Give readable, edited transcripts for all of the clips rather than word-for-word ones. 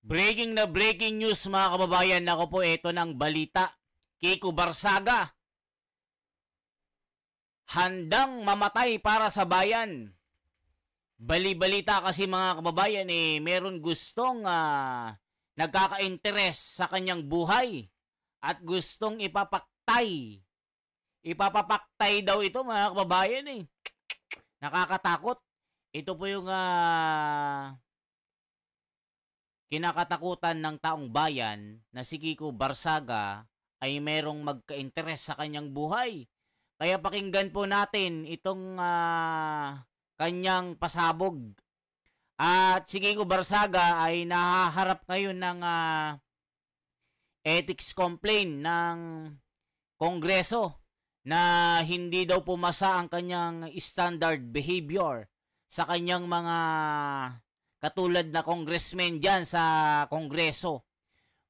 Breaking news mga kababayan. Ako po, ito ng balita. Kiko Barsaga, handang mamatay para sa bayan. Bali-balita kasi mga kababayan, meron gustong nagkaka-interest sa kanyang buhay at gustong ipapaktay. Ipapapaktay daw ito mga kababayan Nakakatakot. Ito po yung kinakatakutan ng taong bayan na si Kiko Barsaga ay merong magka-interest sa kanyang buhay. Kaya pakinggan po natin itong kanyang pasabog. At si Kiko Barsaga ay nahaharap ngayon ng ethics complaint ng Kongreso na hindi daw pumasa ang kanyang standard behavior sa kanyang mga katulad na congressman dyan sa Kongreso.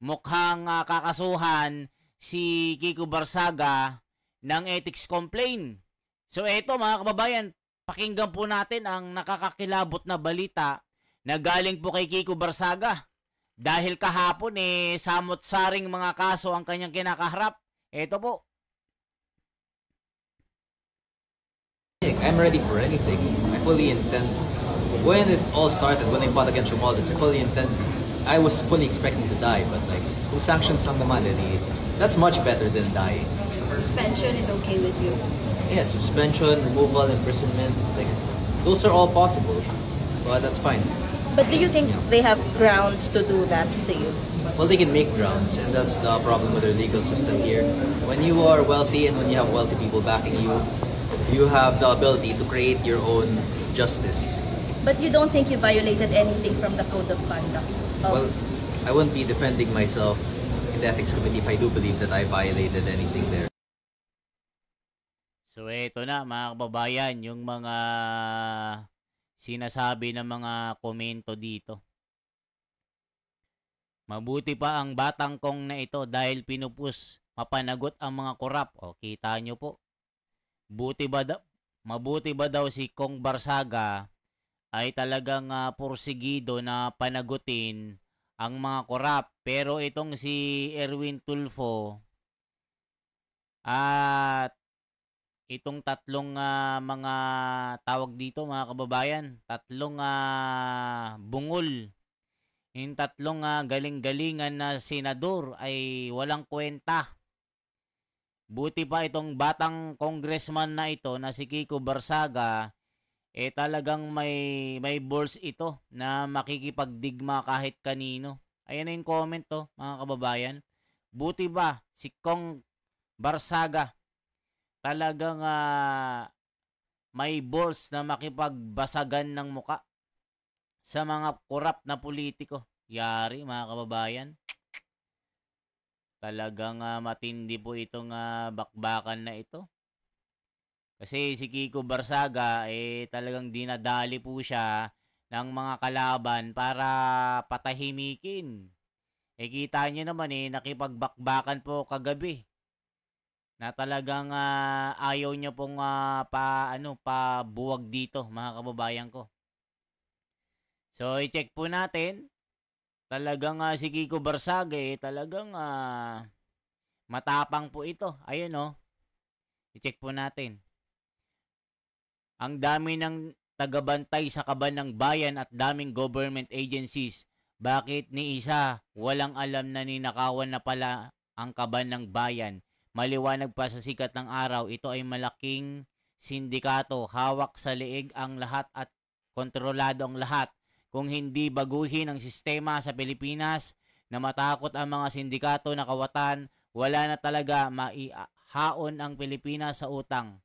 Mukhang kakasuhan si Kiko Barsaga ng ethics complaint. So eto mga kababayan, pakinggan po natin ang nakakakilabot na balita na galing po kay Kiko Barsaga. Dahil kahapon samot-saring mga kaso ang kanyang kinakaharap. Eto po. I'm ready for anything. I fully intend. When it all started, when I fought against Romualdez, I was fully expecting to die, but like, kung sanctions lang naman, that's much better than dying. Suspension is okay with you? Yeah, suspension, removal, imprisonment, like, those are all possible, but that's fine. But do you think they have grounds to do that to you? Well, they can make grounds, and that's the problem with our legal system here. When you are wealthy and when you have wealthy people backing you, you have the ability to create your own justice. But you don't think you violated anything from the code of conduct? Well, I wouldn't be defending myself in the ethics committee if I do believe that I violated anything there. So eto na mga kababayan, yung mga sinasabi ng mga komento dito. Mabuti pa ang batang kong na ito dahil pinupus mapanagot ang mga korap. O kita nyo po. Mabuti ba daw si Kong Barsaga ay talagang porsigido na panagutin ang mga korap. Pero itong si Erwin Tulfo at itong tatlong mga tawag dito mga kababayan, tatlong bungol, yung tatlong galing-galingan na senador ay walang kwenta. Buti pa itong batang congressman na ito na si Kiko Barsaga, talagang may balls ito na makikipagdigma kahit kanino. Ayan na yung comment mga kababayan. Buti ba si Kong Barsaga talagang may balls na makipagbasagan ng muka sa mga korap na politiko. Yari mga kababayan. Talagang matindi po itong bakbakan na ito. Kasi si Kiko Barsaga talagang dinadali po siya ng mga kalaban para patahimikin. Kita niyo naman nakipagbakbakan po kagabi. Na talagang ayaw niya pong pabuwag dito mga kababayan ko. So i-check po natin. Talagang si Kiko Barsaga talagang matapang po ito. Ayun i-check po natin. Ang dami ng tagabantay sa kaban ng bayan at daming government agencies. Bakit ni isa walang alam na ninakawan na pala ang kaban ng bayan? Maliwanag pa sa sikat ng araw, ito ay malaking sindikato. Hawak sa leeg ang lahat at kontrolado ang lahat. Kung hindi baguhin ang sistema sa Pilipinas na matakot ang mga sindikato na kawatan, wala na talaga maihaon ang Pilipinas sa utang.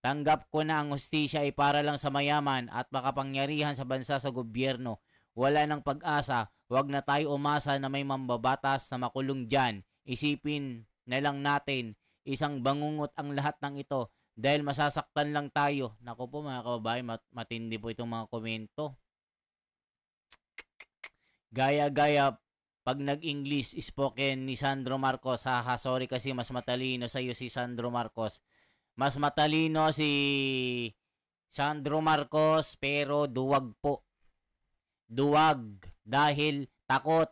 Tanggap ko na ang hustisya ay para lang sa mayaman at makapangyarihan sa bansa sa gobyerno. Wala nang pag-asa, wag na tayo umasa na may mambabatas na makulong dyan. Isipin na lang natin, isang bangungot ang lahat ng ito dahil masasaktan lang tayo. Naku po mga kababayan, matindi po itong mga komento. Gaya-gaya pag nag-English spoken ni Sandro Marcos. Sorry kasi mas matalino sa iyo si Sandro Marcos. Mas matalino si Sandro Marcos pero duwag po. Duwag dahil takot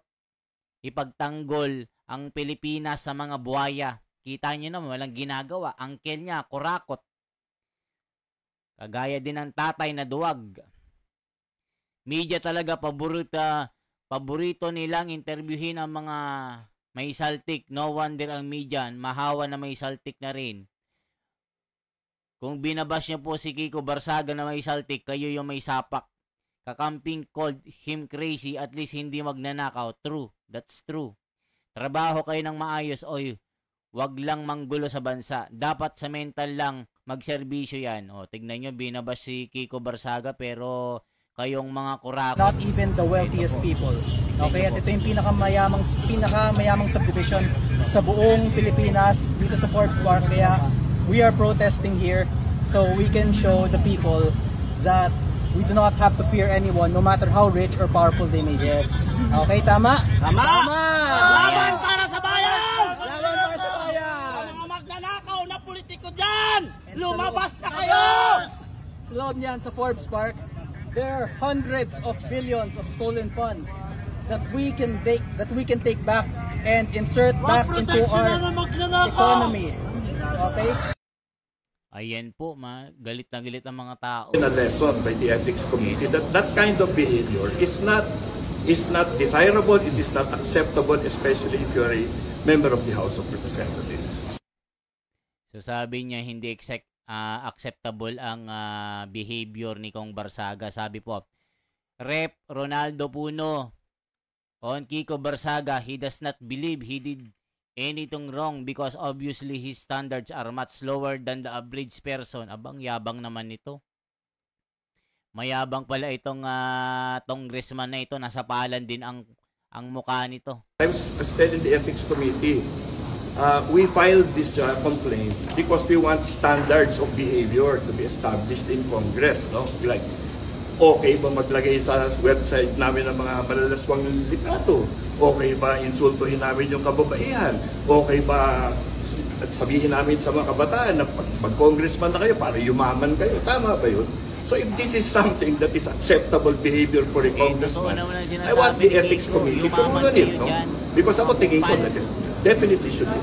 ipagtanggol ang Pilipinas sa mga buhaya. Kita nyo naman, walang ginagawa. Angkel niya, kurakot. Kagaya din ng tatay na duwag. Media talaga, paborito nilang interviewin ang mga may saltik. No wonder ang media, mahawa na may saltik na rin. Kung binabash niyo po si Kiko Barsaga na may saltik, kayo yung may sapak. Kakamping called him crazy, at least hindi magnanakaw. True, that's true. Trabaho kayo ng maayos, oy. Wag lang manggulo sa bansa. Dapat sa mental lang magserbisyo yan. O, tignan nyo, binabash si Kiko Barsaga, pero kayong mga kurakot. Not even the wealthiest people. Okay, at ito yung pinakamayamang subdivision sa buong Pilipinas dito sa Forbes Park. Kaya we are protesting here so we can show the people that we do not have to fear anyone no matter how rich or powerful they may be. Yes. Okay, tama? Tama! Laban para sa bayan! Laban para sa bayan! Ang mga magnanakaw na politiko dyan! Lumabas na kayo! Sa loob niyan, sa Forbes Park, there are hundreds of billions of stolen funds that we can take back and insert back into our economy. Okay? Ayan po, galit na galit ang mga tao. In a lesson by the ethics committee that that kind of behavior is not desirable, it is not acceptable, especially if you are a member of the House of Representatives. So sabi niya hindi acceptable ang behavior ni Kong Barsaga. Sabi po, Rep. Ronaldo Puno, on Kiko Barsaga, he does not believe he did anything wrong because obviously his standards are much lower than the average person. Abang yabang naman nito. Mayabang pala itong congressman na ito. Nasa palan din ang mukha nito. I'm still in the ethics committee. We filed this complaint because we want standards of behavior to be established in Congress. No? Like, okay ba maglagay sa website namin ng mga malalaswang litrato? Okay ba insultuhin namin yung kababaihan? Okay ba sabihin namin sa mga kabataan na pag congressman na kayo, para yumaman kayo? Tama ba yun? So if this is something that is acceptable behavior for a congressman, I want the ethics committee to rule on it. No? Because ako tingin ko that is definitely should be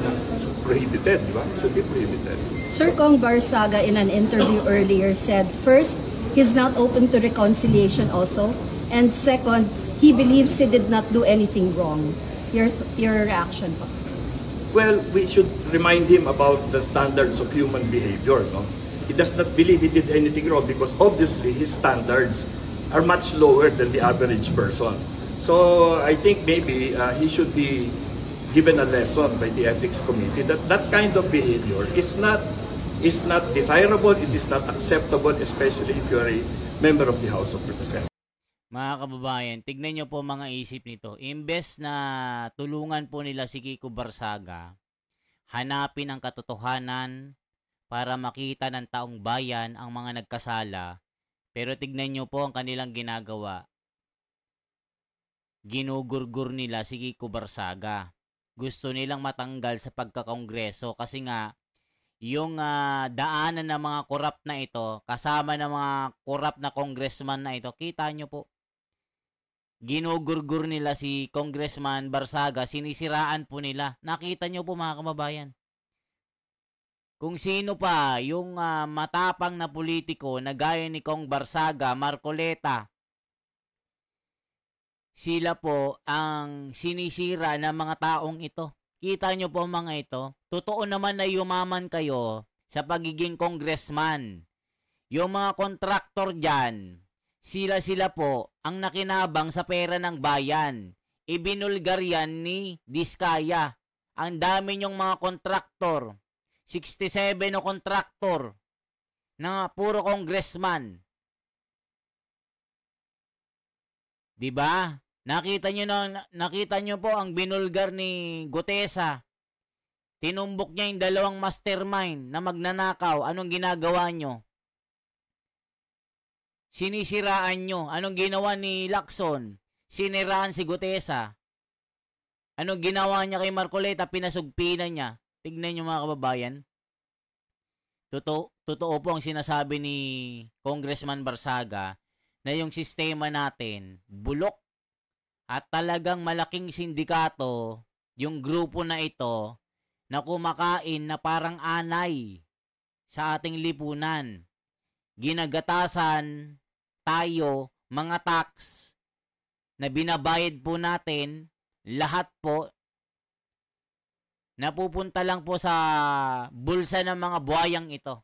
prohibited. Di ba? Should be prohibited. Sir Kong Barsaga in an interview earlier said, first, he's not open to reconciliation also, and second, he believes he did not do anything wrong. Your reaction po? Well, we should remind him about the standards of human behavior. No? He does not believe he did anything wrong because obviously his standards are much lower than the average person. So I think maybe he should be given a lesson by the ethics committee that that kind of behavior is not desirable, it is not acceptable, especially if you are a member of the House of Representatives. Mga kababayan, tignan nyo po mga isip nito. Imbes na tulungan po nila si Kiko Barsaga, hanapin ang katotohanan para makita ng taong bayan ang mga nagkasala. Pero tignan nyo po ang kanilang ginagawa. Ginugurgur nila si Kiko Barsaga. Gusto nilang matanggal sa pagkakongreso kasi nga yung daanan ng mga korap na ito, kasama ng mga korap na congressman na ito, kita nyo po. Ginugurgur nila si Congressman Barsaga, sinisiraan po nila. Nakita nyo po mga kababayan. Kung sino pa yung matapang na politiko na gaya ni Kong Barsaga, Marcoleta, sila po ang sinisira ng mga taong ito. Kita nyo po mga ito. Totoo naman na yumaman kayo sa pagiging congressman. Yung mga kontraktor dyan, sila po ang nakinabang sa pera ng bayan. Ibinulgar yan ni Diskaya. Ang dami nyong mga kontraktor. 67 na kontraktor na puro congressman. Diba? Nakita nyo po ang binulgar ni Gutesa. Tinumbok niya yung dalawang mastermind na magnanakaw. Anong ginagawa nyo? Sinisiraan nyo. Anong ginawa ni Lacson? Siniraan si Gutesa. Anong ginawa niya kay Marcoleta? Pinasugpinan niya. Tignan nyo mga kababayan. Totoo po ang sinasabi ni Congressman Barsaga na yung sistema natin bulok At talagang malaking sindikato yung grupo na ito na kumakain na parang anay sa ating lipunan. Ginagatasan tayo mga tax na binabayad po natin, lahat po napupunta lang po sa bulsa ng mga buhayang ito.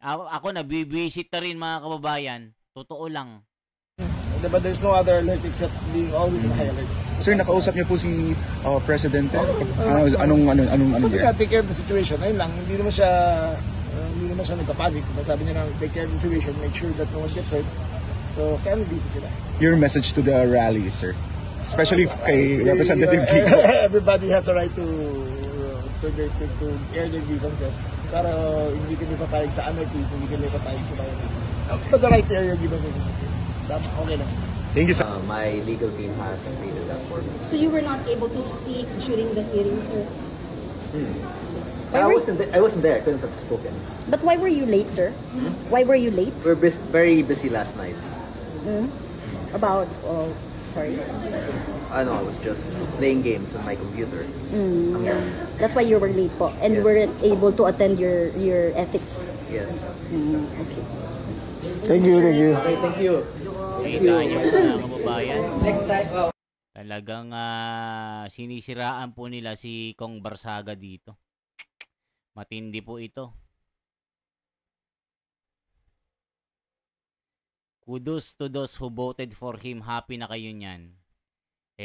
Ako nabibisit na rin mga kababayan. Totoo lang. But there's no other alert except being always in high alert. Sir, nakausap niyo po si Presidente? Anong sabi nga, take care of the situation. Ayun lang, hindi naman siya nagpapanik. Sabi niya na, take care of the situation, make sure that no one gets hurt. So, kaya nandito sila. Your message to the rally, sir? Especially kay Representative Kiko. Everybody has a right to air their grievances. Pero hindi kami papayag sa anarchy, hindi kami papayag sa violence. Okay. But the right to air your grievances is okay. Okay lang. Thank you, sir. My legal team has stated that for me. So you were not able to speak during the hearing, sir? I wasn't there. I couldn't have spoken. But why were you late, sir? Why were you late? We were very busy last night. About, sorry? I was just playing games on my computer. That's why you were late po. And you Yes. weren't able to attend your ethics. Yes. Okay. Thank you. Okay, thank you. Kita niyo mga kababayan. Next time. Talagang sinisiraan po nila si Kong Barsaga dito. Matindi po ito. Kudos to those who voted for him. Happy na kayo niyan.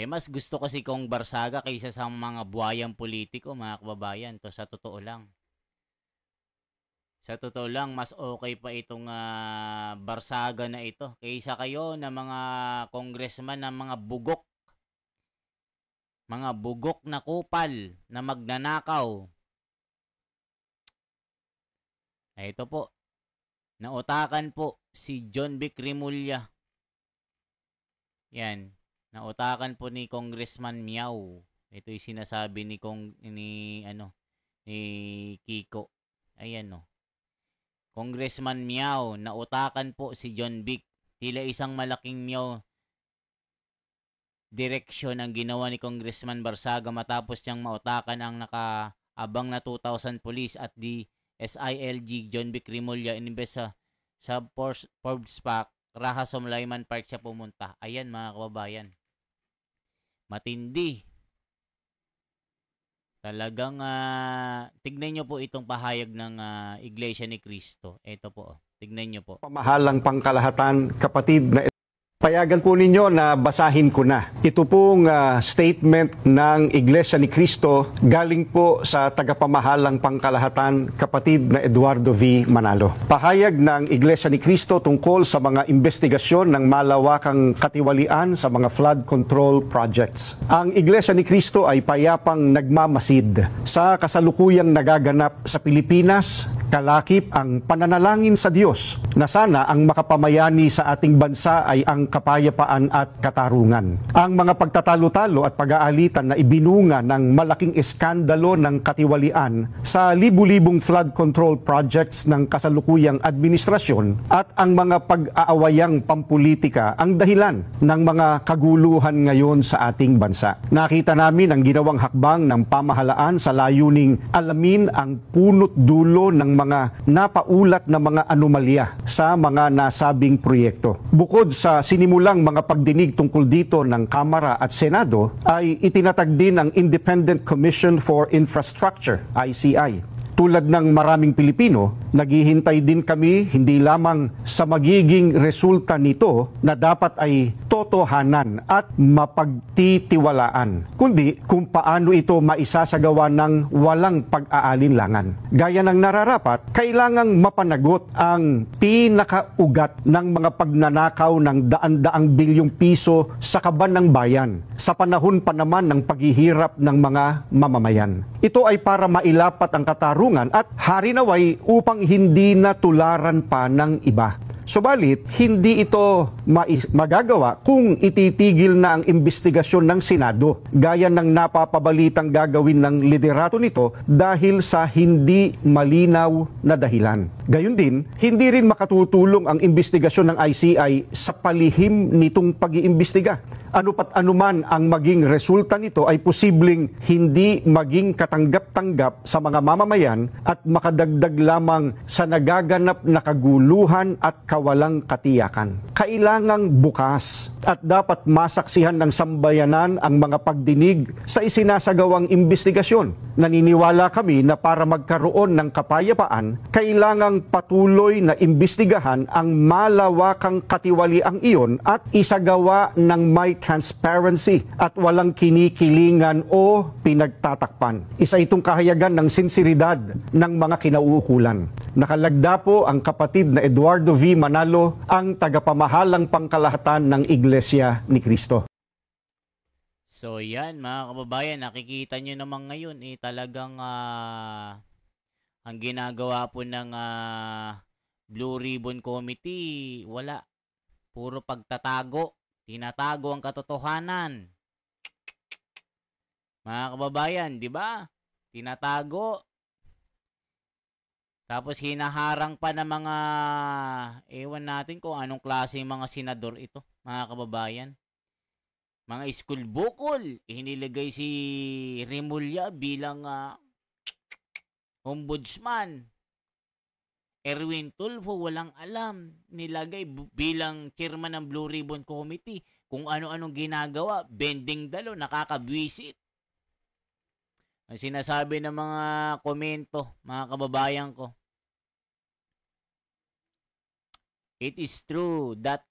Mas gusto ko si Kong Barsaga kaysa sa mga buhayang politiko, mga kababayan. To sa totoo lang. Sa totoo lang, mas okay pa itong Barsaga na ito kaysa kayo na mga congressman na mga bugok. Mga bugok na kupal na magnanakaw. Ito po. Nautakan po si John Vic Rimulya. Yan. Nautakan po ni Congressman Miao. Ito yung sinasabi ni Kiko. Ayan no. Congressman Miao, nautakan po si John Vic. Tila isang malaking Miao direksyon ang ginawa ni Congressman Barsaga matapos niyang mautakan ang nakaabang na 2,000 police at di SILG John Vic Rimulya inimbes sa Forbes Park, Raha Somlayman Park siya pumunta. Ayan mga kababayan. Matindi. Talagang tignan nyo po itong pahayag ng Iglesia ni Cristo. Ito po. Tignan nyo po. Pamahalang pangkalahatan, kapatid na payagan po ninyo na basahin ko na. Ito pong statement ng Iglesia ni Cristo galing po sa tagapamahalang pangkalahatan, kapatid na Eduardo V. Manalo. Pahayag ng Iglesia ni Cristo tungkol sa mga investigasyon ng malawakang katiwalian sa mga flood control projects. Ang Iglesia ni Cristo ay payapang nagmamasid sa kasalukuyang nagaganap sa Pilipinas, kalakip ang pananalangin sa Diyos na sana ang makapamayani sa ating bansa ay ang kapayapaan at katarungan. Ang mga pagtatalo-talo at pag-aalitan na ibinunga ng malaking eskandalo ng katiwalian sa libu-libong flood control projects ng kasalukuyang administrasyon at ang mga pag-aawayang pampulitika ang dahilan ng mga kaguluhan ngayon sa ating bansa. Nakita namin ang ginawang hakbang ng pamahalaan sa layuning alamin ang punot dulo ng mga napaulat na mga anomalya sa mga nasabing proyekto. Bukod sa sinimulang mga pagdinig tungkol dito ng Kamara at Senado, ay itinatag din ang Independent Commission for Infrastructure, ICI. Tulad ng maraming Pilipino, naghihintay din kami hindi lamang sa magiging resulta nito na dapat ay totohanan at mapagtitiwalaan, kundi kung paano ito maisasagawa ng walang pag-aalinlangan. Gaya ng nararapat, kailangang mapanagot ang pinakaugat ng mga pagnanakaw ng daan-daang bilyong piso sa kaban ng bayan sa panahon pa naman ng paghihirap ng mga mamamayan. Ito ay para mailapat ang katarungan at harinaway upang hindi na tularan pa ng iba. Subalit, hindi ito magagawa kung ititigil na ang investigasyon ng Senado, gaya ng napapabalitang gagawin ng liderato nito dahil sa hindi malinaw na dahilan. Gayun din, hindi rin makatutulong ang investigasyon ng ICI sa palihim nitong pag-iimbestiga. Ano pat anuman ang maging resulta nito ay posibleng hindi maging katanggap-tanggap sa mga mamamayan at makadagdag lamang sa nagaganap na kaguluhan at kawalang katiyakan. Kailangang bukas at dapat masaksihan ng sambayanan ang mga pagdinig sa isinasagawang investigasyon. Naniniwala kami na para magkaroon ng kapayapaan, kailangang patuloy na imbestigahan ang malawakang katiwaliang iyon at isagawa ng may transparency at walang kinikilingan o pinagtatakpan. Isa itong kahayagan ng sinseridad ng mga kinauukulan. Nakalagda po ang kapatid na Eduardo V. Manalo, ang tagapamahalang pangkalahatan ng Iglesia ni Cristo. So yan mga kababayan, nakikita nyo naman ngayon talagang ang ginagawa po ng Blue Ribbon Committee, wala. Puro pagtatago. Tinatago ang katotohanan. Mga kababayan, di ba? Tinatago. Tapos hinaharang pa ng mga, ewan natin kung anong klase mga senador ito, mga kababayan. Mga school bukol. Hinilagay si Remulla bilang ombudsman. Erwin Tulfo, walang alam. Nilagay bilang chairman ng Blue Ribbon Committee. Kung ano-anong ginagawa, bending dalo, nakakabwisit. Ang sinasabi ng mga komento, mga kababayan ko. It is true that,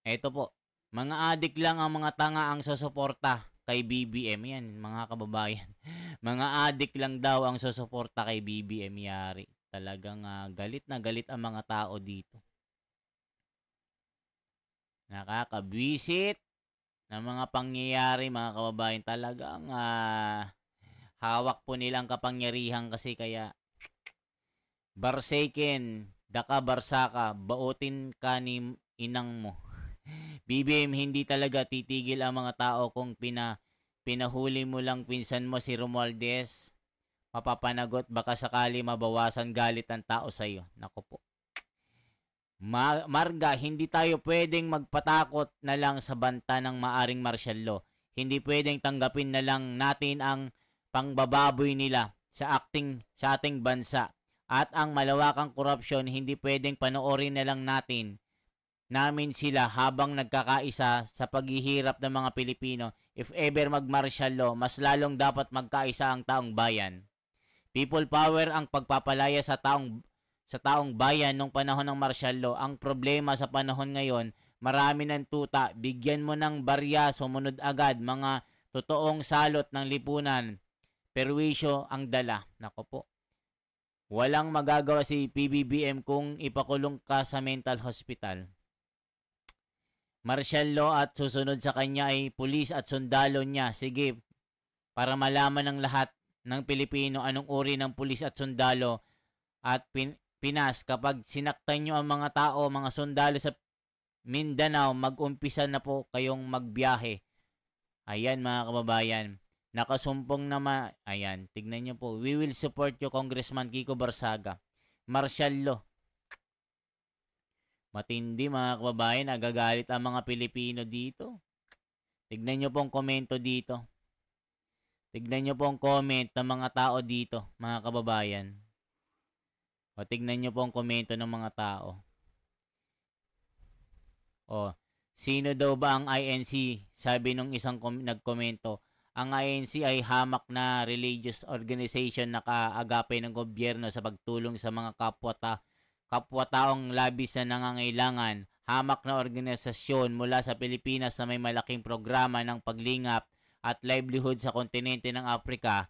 eto po, mga adik lang ang mga tanga ang susuporta kay BBM. Yan, mga kababayan. Mga adik lang daw ang susuporta kay BBM Yari. Talagang galit na galit ang mga tao dito. Nakakabwisit ng mga pangyayari, mga kababayan. Talagang hawak po nilang kapangyarihan kasi kaya Barsaken, daka barsaka, bautin ka ni inang mo. BBM, hindi talaga titigil ang mga tao kung pinahuli mo lang pinsan mo si Romualdez. Mapapanagot, baka sakali mabawasan galit ng tao sa iyo. Nako po. Marga, hindi tayo pwedeng magpatakot na lang sa banta ng maaring martial law. Hindi pwedeng tanggapin na lang natin ang pangbababoy nila sa ating bansa. At ang malawakang korupsyon, hindi pwedeng panoorin na lang namin sila habang nagkakaisa sa paghihirap ng mga Pilipino. If ever mag-martial law, mas lalong dapat magkaisa ang taong bayan. People power ang pagpapalaya sa taong bayan nung panahon ng martial law. Ang problema sa panahon ngayon, marami ng tuta, bigyan mo ng barya, sumunod agad, mga totoong salot ng lipunan, perwisyo ang dala. Nako po. Walang magagawa si PBBM kung ipakulong ka sa mental hospital. Martial law at susunod sa kanya ay pulis at sundalo niya. Sige, para malaman ng lahat ng Pilipino anong uri ng pulis at sundalo at Pinas. Kapag sinaktan nyo ang mga tao, mga sundalo sa Mindanao, mag-umpisa na po kayong magbiyahe. Ayan mga kababayan. Nakasumpong naman. Ayan, tignan nyo po. We will support you, Congressman Kiko Barsaga. Martial law. Matindi mga kababayan. Agagalit ang mga Pilipino dito. Tignan nyo pong komento dito. Tignan nyo pong comment ng mga tao dito, mga kababayan. O, tignan nyo pong komento ng mga tao. O, sino daw ba ang INC? Sabi nung isang nagkomento. Ang INC ay hamak na religious organization na kaagapay ng gobyerno sa pagtulong sa mga kapwa-taong labis na nangangailangan. Hamak na organisasyon mula sa Pilipinas na may malaking programa ng paglingap at livelihood sa kontinente ng Afrika.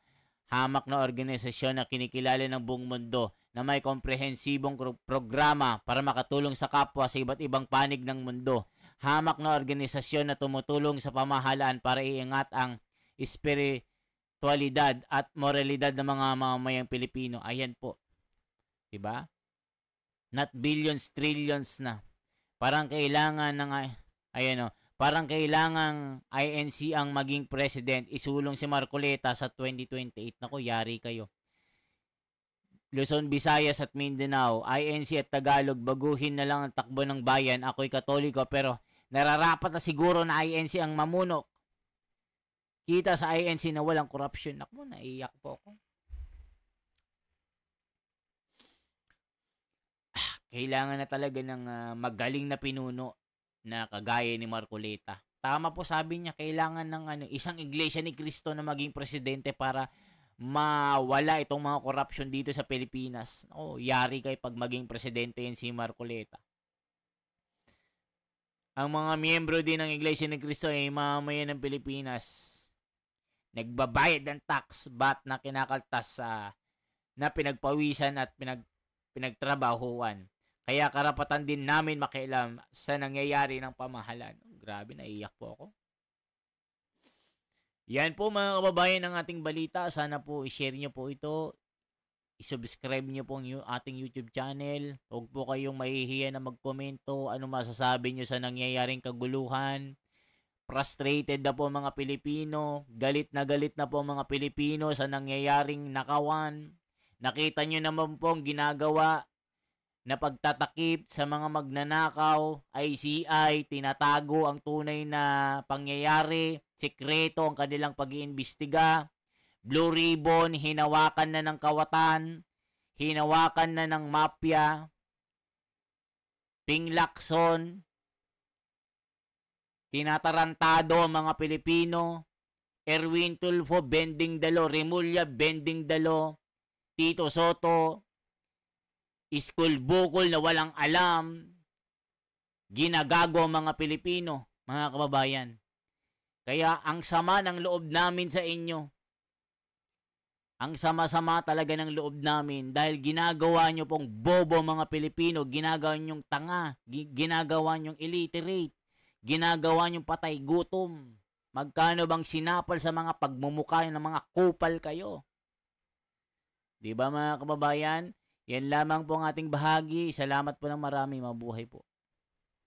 Hamak na organisasyon na kinikilala ng buong mundo na may komprehensibong programa para makatulong sa kapwa sa iba't ibang panig ng mundo. Hamak na organisasyon na tumutulong sa pamahalaan para iingat ang espiritualidad at moralidad ng mga mamamayang Pilipino. Ayan po. Diba? Not billions, trillions na. Parang kailangan ng parang kailangang INC ang maging president, isulong si Marcoleta sa 2028. Nako, yari kayo. Luzon, Visayas at Mindanao, INC at Tagalog, baguhin na lang ang takbo ng bayan. Ako'y Katoliko pero nararapat na siguro na INC ang mamuno. Kita sa INC na walang corruption. Ako, naiyak po ako. Kailangan na talaga ng magaling na pinuno na kagaya ni Marcoleta. Tama po, sabi niya, kailangan ng isang iglesia ni Cristo na maging presidente para mawala itong mga corruption dito sa Pilipinas. Yari kayo pag maging presidente yan si Marcoleta. Ang mga miyembro din ng Iglesia ni Cristo ay mamamayan ng Pilipinas. Nagbabayad ng tax, bat na kinakaltas na pinagpawisan at pinagtrabahuan. Kaya karapatan din namin makialam sa nangyayari ng pamahalan. Grabe, naiyak po ako. Yan po mga kababayan ng ating balita. Sana po i-share nyo po ito. I-subscribe nyo po ang ating YouTube channel. Huwag po kayong mahihiya na magkomento. Ano masasabi nyo sa nangyayaring kaguluhan. Frustrated na po mga Pilipino. Galit na po mga Pilipino sa nangyayaring nakawan. Nakita nyo naman po ang ginagawa na pagtatakip sa mga magnanakaw, ICI, tinatago ang tunay na pangyayari, sekreto ang kanilang pag-iimbestiga, Blue Ribbon, hinawakan na ng kawatan, hinawakan na ng mafia, Ping Lacson, tinatarantado ang mga Pilipino, Erwin Tulfo, bending dalo, Remulla, bending dalo, Tito Soto, Iskul Bukol na walang alam, ginagago ang mga Pilipino, mga kababayan. Kaya ang sama ng loob namin sa inyo, ang sama-sama talaga ng loob namin dahil ginagawa nyo pong bobo mga Pilipino, ginagawa nyong tanga, ginagawa nyong illiterate, ginagawa nyong patay gutom. Magkano bang sinapal sa mga pagmumukha ng mga kupal kayo? Di ba mga kababayan? Yan lamang po ang ating bahagi. Salamat po ng marami. Mabuhay po.